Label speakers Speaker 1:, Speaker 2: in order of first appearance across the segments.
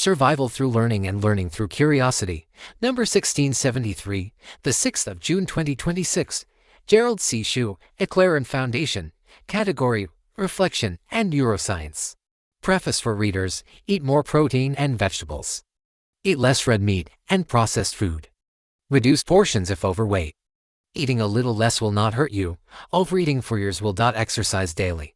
Speaker 1: Survival Through Learning and Learning Through Curiosity, number 1673, the 6th of June 2026, Gerald C. EclaireMD Foundation, category, Reflection and Neuroscience. Preface for readers: eat more protein and vegetables. Eat less red meat and processed food. Reduce portions if overweight. Eating a little less will not hurt you. Overeating for years will. Exercise daily.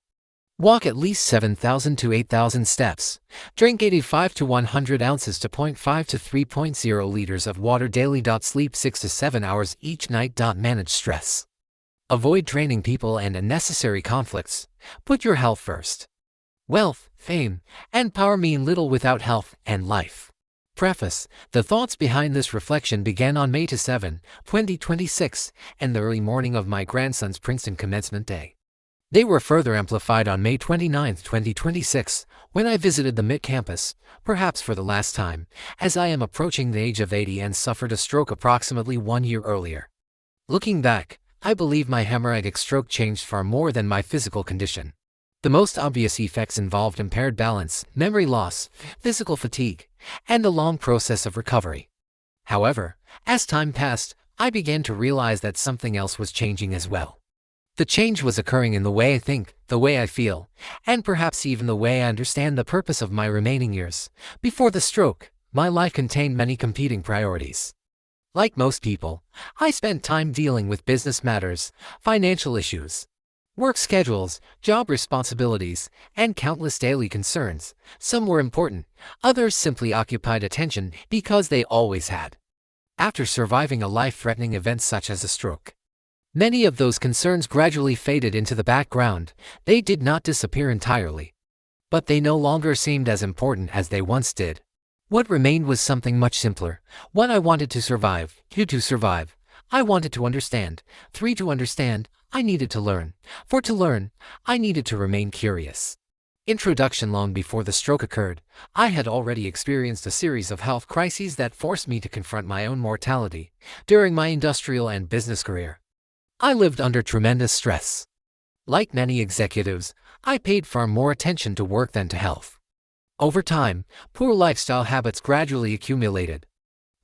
Speaker 1: Walk at least 7,000 to 8,000 steps. Drink 85 to 100 ounces to 0.5 to 3.0 liters of water daily. Sleep 6 to 7 hours each night. Manage stress. Avoid draining people and unnecessary conflicts. Put your health first. Wealth, fame, and power mean little without health and life. Preface: the thoughts behind this reflection began on May 7, 2026, and the early morning of my grandson's Princeton commencement day. They were further amplified on May 29, 2026, when I visited the MIT campus, perhaps for the last time, as I am approaching the age of 80 and suffered a stroke approximately 1 year earlier. Looking back, I believe my hemorrhagic stroke changed far more than my physical condition. The most obvious effects involved impaired balance, memory loss, physical fatigue, and a long process of recovery. However, as time passed, I began to realize that something else was changing as well. The change was occurring in the way I think, the way I feel, and perhaps even the way I understand the purpose of my remaining years. Before the stroke, my life contained many competing priorities. Like most people, I spent time dealing with business matters, financial issues, work schedules, job responsibilities, and countless daily concerns. Some were important, others simply occupied attention because they always had. After surviving a life-threatening event such as a stroke, many of those concerns gradually faded into the background. They did not disappear entirely, but they no longer seemed as important as they once did. What remained was something much simpler. 1. I wanted to survive. 2. To survive, I wanted to understand. 3. To understand, I needed to learn. 4. To learn, I needed to remain curious. Introduction: long before the stroke occurred, I had already experienced a series of health crises that forced me to confront my own mortality. During my industrial and business career, I lived under tremendous stress. Like many executives, I paid far more attention to work than to health. Over time, poor lifestyle habits gradually accumulated.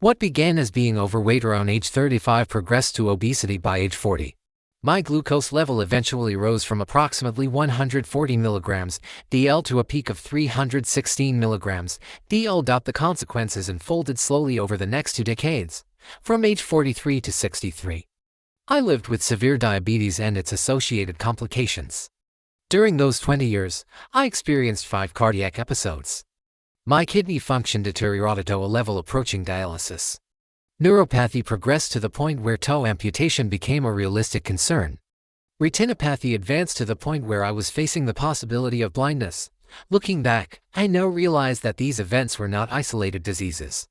Speaker 1: What began as being overweight around age 35 progressed to obesity by age 40. My glucose level eventually rose from approximately 140 milligrams DL to a peak of 316 milligrams DL. The consequences unfolded slowly over the next 2 decades, from age 43 to 63. I lived with severe diabetes and its associated complications. During those 20 years, I experienced 5 cardiac episodes. My kidney function deteriorated to a level approaching dialysis. Neuropathy progressed to the point where toe amputation became a realistic concern. Retinopathy advanced to the point where I was facing the possibility of blindness. Looking back, I now realize that these events were not isolated diseases.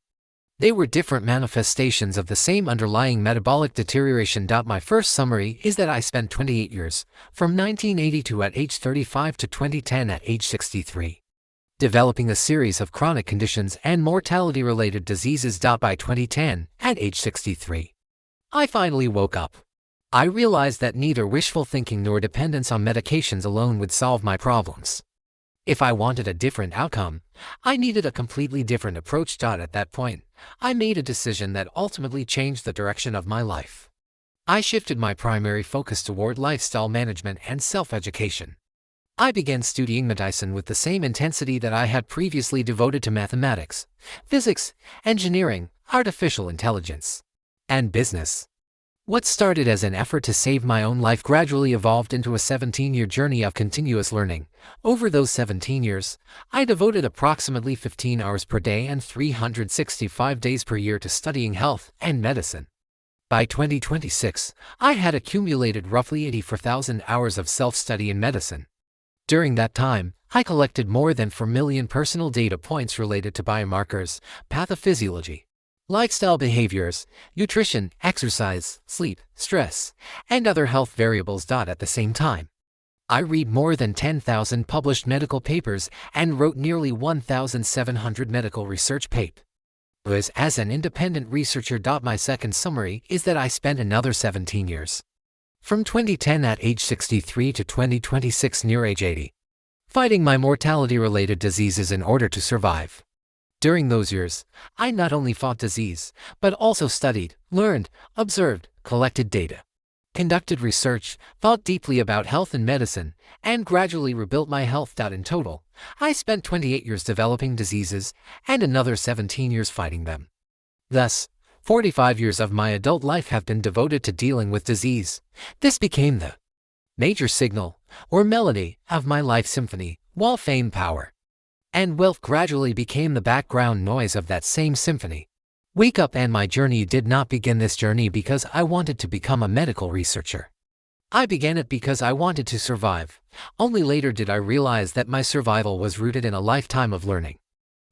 Speaker 1: They were different manifestations of the same underlying metabolic deterioration. My first summary is that I spent 28 years, from 1982 at age 35 to 2010 at age 63, developing a series of chronic conditions and mortality-related diseases. By 2010, at age 63, I finally woke up. I realized that neither wishful thinking nor dependence on medications alone would solve my problems. If I wanted a different outcome, I needed a completely different approach. At that point, I made a decision that ultimately changed the direction of my life. I shifted my primary focus toward lifestyle management and self-education. I began studying medicine with the same intensity that I had previously devoted to mathematics, physics, engineering, artificial intelligence, and business. What started as an effort to save my own life gradually evolved into a 17-year journey of continuous learning. Over those 17 years, I devoted approximately 15 hours per day and 365 days per year to studying health and medicine. By 2026, I had accumulated roughly 84,000 hours of self-study in medicine. During that time, I collected more than 4 million personal data points related to biomarkers, pathophysiology, lifestyle behaviors, nutrition, exercise, sleep, stress, and other health variables. At the same time, I read more than 10,000 published medical papers and wrote nearly 1,700 medical research papers. As an independent researcher. My second summary is that I spent another 17 years, from 2010 at age 63 to 2026 near age 80, fighting my mortality-related diseases in order to survive. During those years, I not only fought disease, but also studied, learned, observed, collected data, conducted research, thought deeply about health and medicine, and gradually rebuilt my health. In total, I spent 28 years developing diseases and another 17 years fighting them. Thus, 45 years of my adult life have been devoted to dealing with disease. This became the major signal, or melody, of my life symphony, while fame, power, and wealth gradually became the background noise of that same symphony. Wake up, and my journey did not begin this journey because I wanted to become a medical researcher. I began it because I wanted to survive. Only later did I realize that my survival was rooted in a lifetime of learning.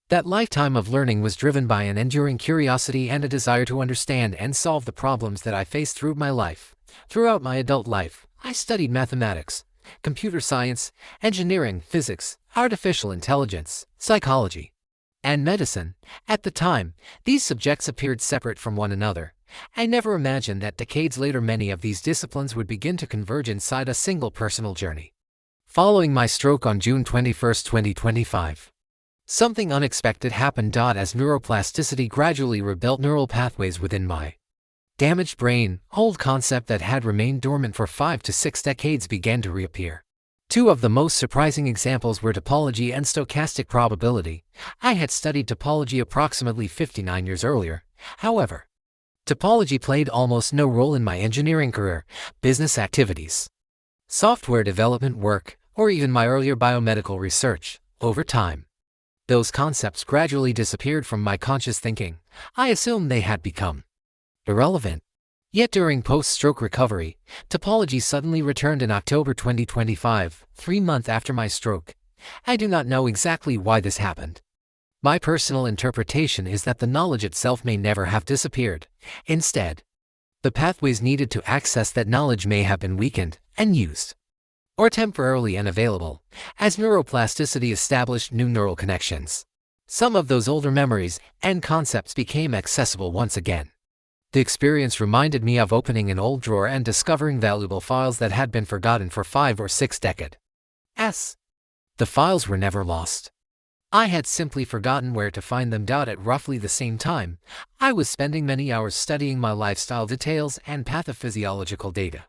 Speaker 1: That lifetime of learning was driven by an enduring curiosity and a desire to understand and solve the problems that I faced through my life. Throughout my adult life, I studied mathematics, computer science, engineering, physics, artificial intelligence, psychology, and medicine. At the time, these subjects appeared separate from one another. I never imagined that decades later many of these disciplines would begin to converge inside a single personal journey. Following my stroke on June 21, 2025, something unexpected happened. As neuroplasticity gradually rebuilt neural pathways within my damaged brain, old concept that had remained dormant for 5 to 6 decades began to reappear. Two of the most surprising examples were topology and stochastic probability. I had studied topology approximately 59 years earlier. However, topology played almost no role in my engineering career, business activities, software development work, or even my earlier biomedical research. Over time, those concepts gradually disappeared from my conscious thinking. I assumed they had become irrelevant. Yet during post-stroke recovery, topology suddenly returned in October 2025, 3 months after my stroke. I do not know exactly why this happened. My personal interpretation is that the knowledge itself may never have disappeared. Instead, the pathways needed to access that knowledge may have been weakened and used, or temporarily unavailable, as neuroplasticity established new neural connections. Some of those older memories and concepts became accessible once again. The experience reminded me of opening an old drawer and discovering valuable files that had been forgotten for 5 or 6 decades. The files were never lost. I had simply forgotten where to find them. At roughly the same time, I was spending many hours studying my lifestyle details and pathophysiological data.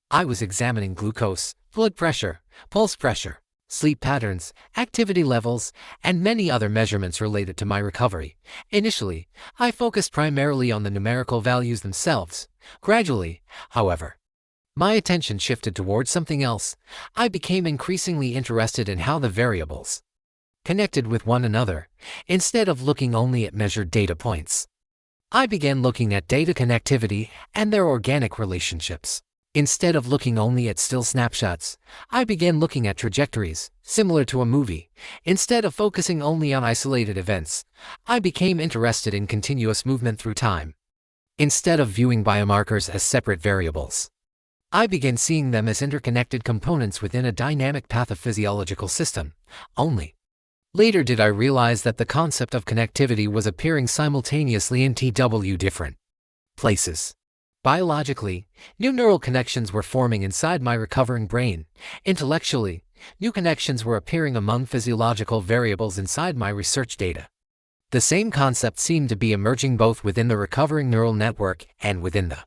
Speaker 1: I was examining glucose, blood pressure, pulse pressure, sleep patterns, activity levels, and many other measurements related to my recovery. Initially, I focused primarily on the numerical values themselves. Gradually, however, my attention shifted towards something else. I became increasingly interested in how the variables connected with one another. Instead of looking only at measured data points, I began looking at data connectivity and their organic relationships. Instead of looking only at still snapshots, I began looking at trajectories, similar to a movie. Instead of focusing only on isolated events, I became interested in continuous movement through time. Instead of viewing biomarkers as separate variables, I began seeing them as interconnected components within a dynamic pathophysiological system. Only later did I realize that the concept of connectivity was appearing simultaneously in different places. Biologically, new neural connections were forming inside my recovering brain. Intellectually, new connections were appearing among physiological variables inside my research data. The same concept seemed to be emerging both within the recovering neural network and within the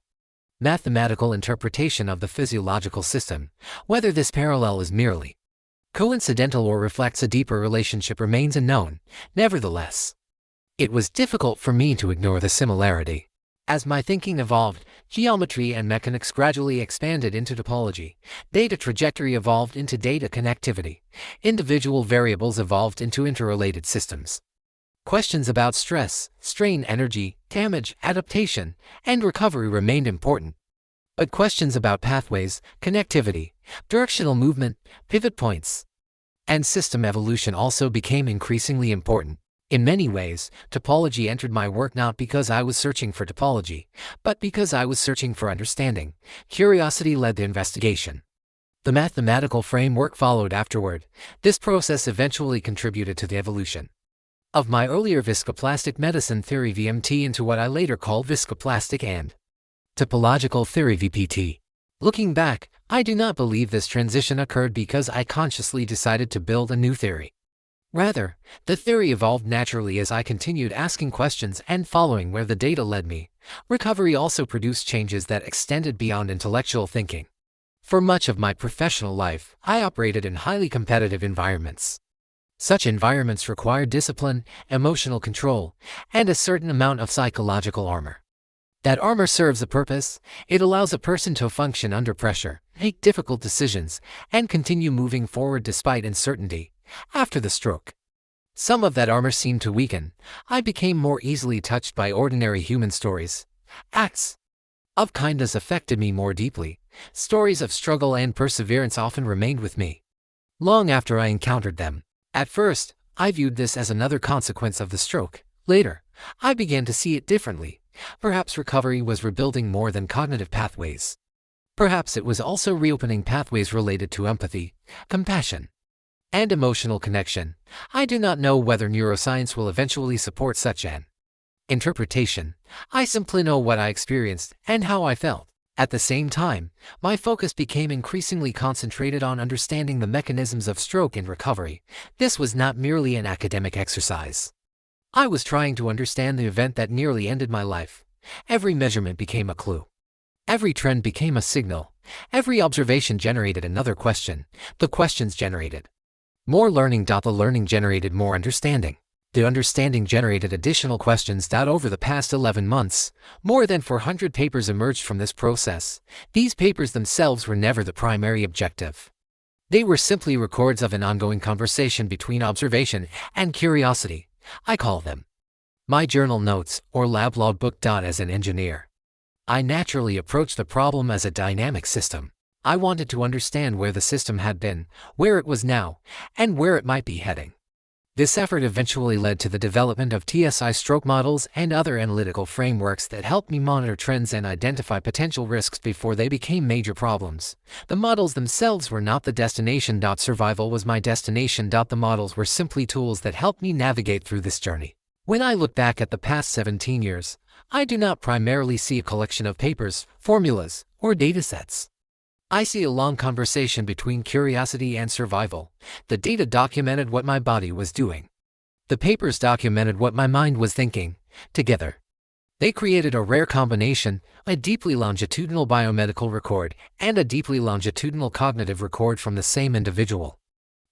Speaker 1: mathematical interpretation of the physiological system. Whether this parallel is merely coincidental or reflects a deeper relationship remains unknown. Nevertheless, it was difficult for me to ignore the similarity. As my thinking evolved, geometry and mechanics gradually expanded into topology. Data trajectory evolved into data connectivity. Individual variables evolved into interrelated systems. Questions about stress, strain, energy, damage, adaptation, and recovery remained important. But questions about pathways, connectivity, directional movement, pivot points, and system evolution also became increasingly important. In many ways, topology entered my work not because I was searching for topology, but because I was searching for understanding. Curiosity led the investigation. The mathematical framework followed afterward. This process eventually contributed to the evolution of my earlier viscoplastic medicine theory (VMT) into what I later called viscoplastic and topological theory (VPT). Looking back, I do not believe this transition occurred because I consciously decided to build a new theory. Rather, the theory evolved naturally as I continued asking questions and following where the data led me. Recovery also produced changes that extended beyond intellectual thinking. For much of my professional life, I operated in highly competitive environments. Such environments require discipline, emotional control, and a certain amount of psychological armor. That armor serves a purpose. It allows a person to function under pressure, make difficult decisions, and continue moving forward despite uncertainty. After the stroke, some of that armor seemed to weaken. I became more easily touched by ordinary human stories. Acts of kindness affected me more deeply. Stories of struggle and perseverance often remained with me long after I encountered them. At first, I viewed this as another consequence of the stroke. Later, I began to see it differently. Perhaps recovery was rebuilding more than cognitive pathways. Perhaps it was also reopening pathways related to empathy, compassion, and emotional connection. I do not know whether neuroscience will eventually support such an interpretation. I simply know what I experienced and how I felt. At the same time, my focus became increasingly concentrated on understanding the mechanisms of stroke and recovery. This was not merely an academic exercise. I was trying to understand the event that nearly ended my life. Every measurement became a clue. Every trend became a signal. Every observation generated another question. The questions generated more learning. The learning generated more understanding. The understanding generated additional questions. Over the past 11 months, more than 400 papers emerged from this process. These papers themselves were never the primary objective. They were simply records of an ongoing conversation between observation and curiosity. I call them my journal notes or lab logbook. As an engineer, I naturally approached the problem as a dynamic system. I wanted to understand where the system had been, where it was now, and where it might be heading. This effort eventually led to the development of TSI stroke models and other analytical frameworks that helped me monitor trends and identify potential risks before they became major problems. The models themselves were not the destination. Survival was my destination. The models were simply tools that helped me navigate through this journey. When I look back at the past 17 years, I do not primarily see a collection of papers, formulas, or datasets. I see a long conversation between curiosity and survival. The data documented what my body was doing. The papers documented what my mind was thinking. Together, they created a rare combination, a deeply longitudinal biomedical record and a deeply longitudinal cognitive record from the same individual.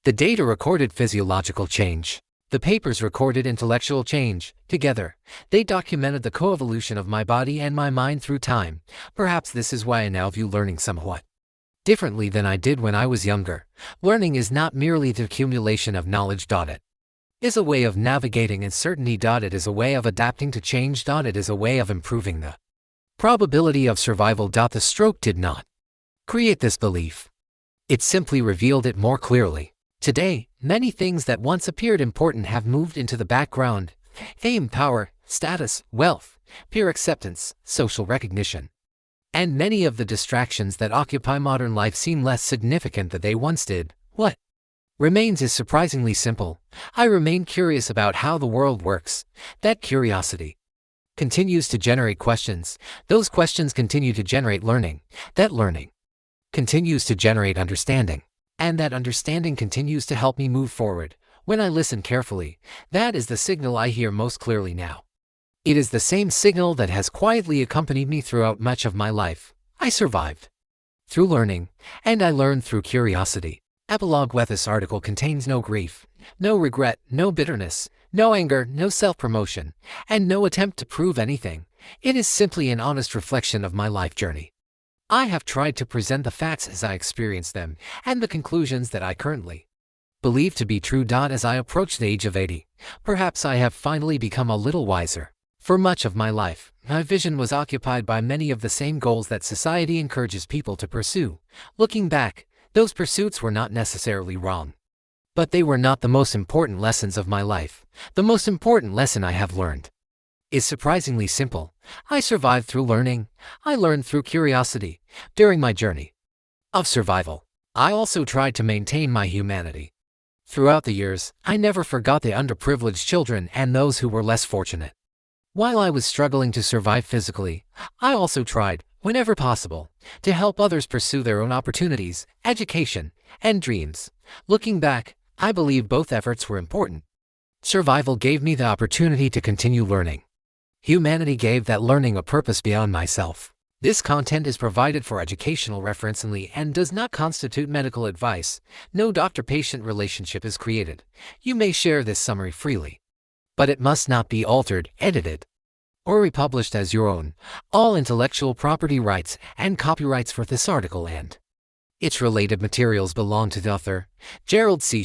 Speaker 1: The data recorded physiological change. The papers recorded intellectual change. Together, they documented the coevolution of my body and my mind through time. Perhaps this is why I now view learning somewhat differently than I did when I was younger. Learning is not merely the accumulation of knowledge. It is a way of navigating uncertainty. It is a way of adapting to change. It is a way of improving the probability of survival. The stroke did not create this belief. It simply revealed it more clearly. Today, many things that once appeared important have moved into the background. Fame, power, status, wealth, peer acceptance, social recognition. And many of the distractions that occupy modern life seem less significant than they once did. What remains is surprisingly simple. I remain curious about how the world works. That curiosity continues to generate questions. Those questions continue to generate learning. That learning continues to generate understanding. And that understanding continues to help me move forward. When I listen carefully, that is the signal I hear most clearly now. It is the same signal that has quietly accompanied me throughout much of my life. I survived through learning, and I learned through curiosity. Epilogue. This article contains no grief, no regret, no bitterness, no anger, no self-promotion, and no attempt to prove anything. It is simply an honest reflection of my life journey. I have tried to present the facts as I experience them, and the conclusions that I currently believe to be true. As I approach the age of 80, perhaps I have finally become a little wiser. For much of my life, my vision was occupied by many of the same goals that society encourages people to pursue. Looking back, those pursuits were not necessarily wrong. But they were not the most important lessons of my life. The most important lesson I have learned is surprisingly simple. I survived through learning. I learned through curiosity. During my journey of survival, I also tried to maintain my humanity. Throughout the years, I never forgot the underprivileged children and those who were less fortunate. While I was struggling to survive physically, I also tried, whenever possible, to help others pursue their own opportunities, education, and dreams. Looking back, I believe both efforts were important. Survival gave me the opportunity to continue learning. Humanity gave that learning a purpose beyond myself. This content is provided for educational reference only and does not constitute medical advice. No doctor-patient relationship is created. You may share this summary freely, but it must not be altered, edited, or republished as your own. All intellectual property rights and copyrights for this article and its related materials belong to the author, Gerald C.